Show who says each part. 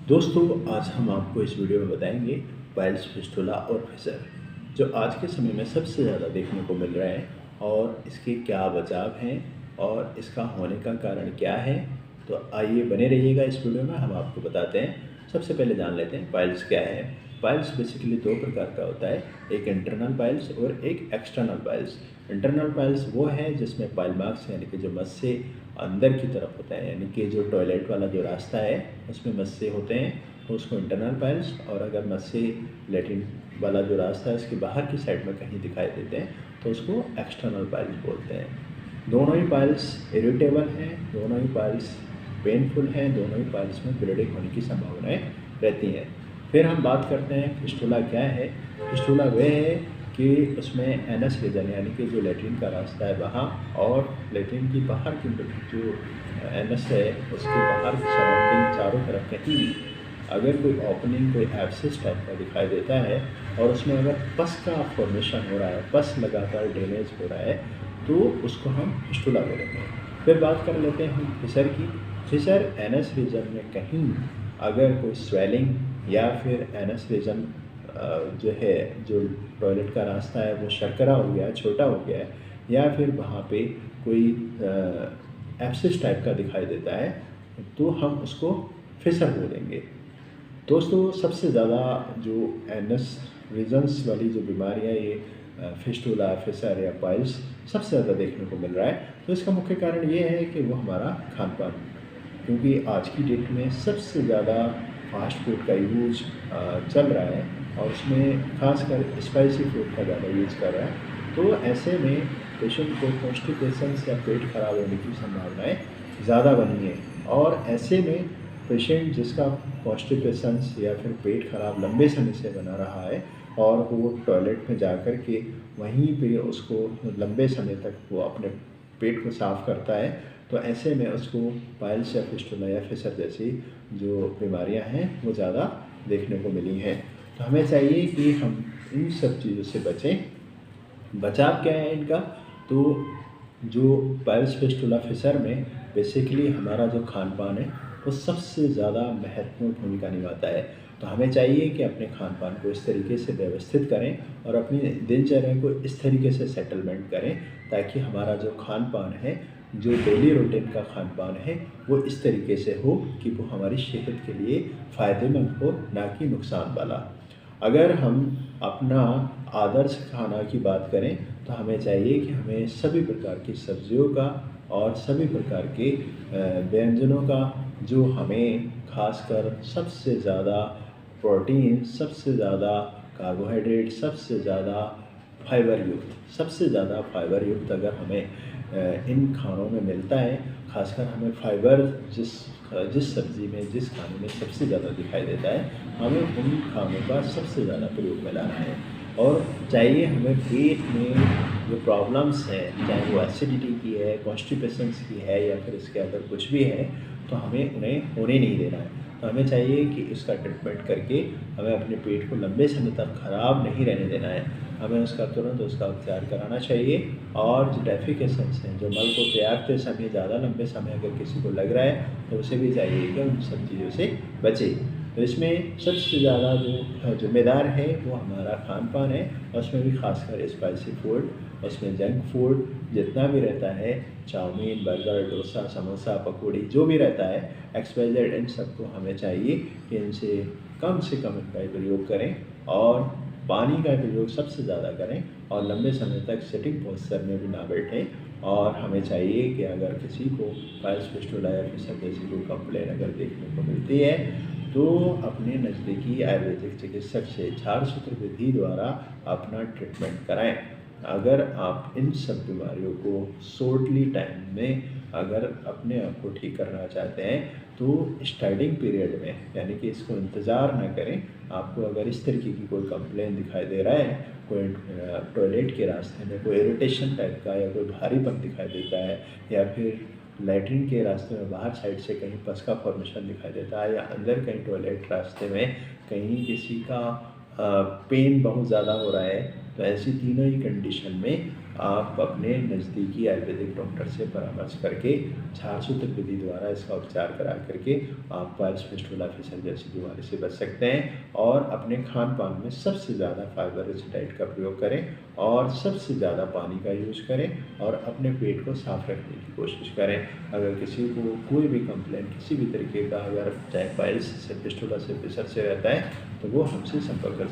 Speaker 1: दोस्तों, आज हम आपको इस वीडियो में बताएंगे पाइल्स, फिस्टुला और फिशर जो आज के समय में सबसे ज़्यादा देखने को मिल रहा है और इसके क्या बचाव हैं और इसका होने का कारण क्या है। तो आइए बने रहिएगा इस वीडियो में, हम आपको बताते हैं। सबसे पहले जान लेते हैं पाइल्स क्या है। पाइल्स बेसिकली दो प्रकार का होता है, एक इंटरनल पाइल्स और एक एक्सटर्नल पाइल्स। इंटरनल पाइल्स वो है जिसमें पाइल मार्क्स यानी कि जो मस्से अंदर की तरफ होता है, यानी कि जो टॉयलेट वाला जो रास्ता है उसमें मस्से होते हैं तो उसको इंटरनल पाइल्स, और अगर मस्से लेट्रिन वाला जो रास्ता है उसके बाहर की साइड में कहीं दिखाई देते हैं तो उसको एक्सटर्नल पाइल्स बोलते हैं। दोनों ही पाइल्स इरिटेबल हैं, दोनों ही पाइल्स पेनफुल हैं, दोनों ही पाइल्स में ब्लीडिंग होने की संभावनाएं रहती हैं। फिर हम बात करते हैं फिस्टुला क्या है। फिस्टुला वह है कि उसमें एनस रीजन यानी कि जो लेट्रिन का रास्ता है वहाँ और लेट्रिन की बाहर की जो एनस है उसके बाहर की सराउंडिंग चारों तरफ कहीं भी अगर कोई ओपनिंग, कोई एब्सिस टाइप का दिखाई देता है और उसमें अगर पस का फॉर्मेशन हो रहा है, पस लगातार ड्रेनेज हो रहा है, तो उसको हम फिस्टुला बोलेंगे। फिर बात कर लेते हैं हम फिशर की। फिशर एनस रीजन में कहीं अगर कोई स्वेलिंग या फिर एनस रीजन जो है, जो टॉयलेट का रास्ता है वो शर्करा हो गया है, छोटा हो गया है, या फिर वहाँ पे कोई एब्सिस टाइप का दिखाई देता है तो हम उसको फिशर बोलेंगे। दोस्तों, सबसे ज़्यादा जो एनस रीजन्स वाली जो बीमारियाँ ये फिस्टुला, फिशर या पाइल्स सबसे ज़्यादा देखने को मिल रहा है, तो इसका मुख्य कारण ये है कि वो हमारा खान-पान, क्योंकि आज की डेट में सबसे ज़्यादा फास्ट फूड का यूज़ चल रहा है और उसमें खासकर स्पाइसी फूड का ज़्यादा यूज़ कर रहा है। तो ऐसे में पेशेंट को कॉन्स्टिपेशंस या पेट खराब होने की संभावनाएं ज़्यादा बनी है, और ऐसे में पेशेंट जिसका कॉन्स्टिपेशंस या फिर पेट खराब लंबे समय से बना रहा है और वो टॉयलेट में जाकर के वहीं पे उसको लंबे समय तक वो अपने पेट को साफ़ करता है, तो ऐसे में उसको पाइल्स या फिस्टुला या फिशर जैसी जो बीमारियां हैं वो ज़्यादा देखने को मिली हैं। तो हमें चाहिए कि हम इन सब चीज़ों से बचें। बचाव क्या है इनका? तो जो पाइल्स, फिस्टुला, फिशर में बेसिकली हमारा जो खान-पान है वो सबसे ज़्यादा महत्वपूर्ण भूमिका निभाता है। तो हमें चाहिए कि अपने खान-पान को इस तरीके से व्यवस्थित करें और अपनी दिनचर्या को इस तरीके से सेटलमेंट करें ताकि हमारा जो खान-पान है, जो डेली रूटीन का खान-पान है, वो इस तरीके से हो कि वो हमारी सेहत के लिए फ़ायदेमंद हो, ना कि नुकसान वाला। अगर हम अपना आदर्श खाना की बात करें तो हमें चाहिए कि हमें सभी प्रकार की सब्जियों का और सभी प्रकार के व्यंजनों का, जो हमें खासकर सबसे ज़्यादा प्रोटीन, सबसे ज़्यादा कार्बोहाइड्रेट, सबसे ज़्यादा फाइबर युक्त अगर हमें इन खानों में मिलता है, खासकर हमें फाइबर जिस जिस सब्ज़ी में, जिस खाने में सबसे ज़्यादा दिखाई देता है, हमें उन खानों का सबसे ज़्यादा प्रयोग में लाना है। और चाहिए हमें पेट में जो प्रॉब्लम्स हैं, चाहे वो एसिडिटी की है, कॉन्स्टिपेशंस की है या फिर इसके अंदर कुछ भी है, तो हमें उन्हें होने नहीं देना है। तो हमें चाहिए कि इसका ट्रीटमेंट करके हमें अपने पेट को लंबे समय तक ख़राब नहीं रहने देना है, हमें उसका तुरंत उसका उपचार कराना चाहिए। और जो डेफिकेशंस हैं, जो मल को त्यागते समय ज़्यादा लंबे समय अगर किसी को लग रहा है तो उसे भी चाहिए कि उन सब चीज़ों से बचे। तो इसमें सबसे ज़्यादा जो जिम्मेदार है वो हमारा खान-पान है, और उसमें भी खासकर स्पाइसी फूड, उसमें जंक फूड जितना भी रहता है, चाउमीन, बर्गर, डोसा, समोसा, पकौड़ी जो भी रहता है, XYZ, इन सबको हमें चाहिए कि इनसे कम से कम इनका प्रयोग करें और पानी का प्रयोग सबसे ज़्यादा करें और लंबे समय तक सिटिंग पोस्चर में भी ना बैठें। और हमें चाहिए कि अगर किसी को पाइल्स, फिस्टुला या फिशर जैसी कोई कंप्लेन अगर देखने को मिलती है तो अपने नज़दीकी आयुर्वेदिक चिकित्सक से झाड़ सूत्र विधि द्वारा अपना ट्रीटमेंट कराएं। अगर आप इन सब बीमारियों को शॉर्टली टाइम में अगर अपने आप को ठीक करना चाहते हैं तो स्टार्टिंग पीरियड में, यानी कि इसको इंतज़ार ना करें, आपको अगर इस तरीके की कोई कंप्लेन दिखाई दे रहा है, कोई टॉयलेट के रास्ते में कोई इरिटेशन टाइप का या कोई भारीपन दिखाई देता है, या फिर लैट्रिन के रास्ते में बाहर साइड से कहीं पस का फॉर्मेशन दिखाई देता है, या अंदर कहीं टॉयलेट रास्ते में कहीं किसी का पेन बहुत ज़्यादा हो रहा है, तो ऐसी तीनों ही कंडीशन में आप अपने नज़दीकी आयुर्वेदिक डॉक्टर से परामर्श करके छारसूत्र विधि द्वारा इसका उपचार करा करके आप पाइल्स, फिस्टुला, फिशर जैसी बीमारी से बच सकते हैं। और अपने खान-पान में सबसे ज़्यादा फाइबर रिच डाइट का प्रयोग करें और सबसे ज़्यादा पानी का यूज़ करें और अपने पेट को साफ रखने की कोशिश करें। अगर किसी को कोई भी कंप्लेंट किसी भी तरीके का अगर चाहे पाइल्स से, फिस्टुला से, फिशर से रहता है तो वो हमसे संपर्क कर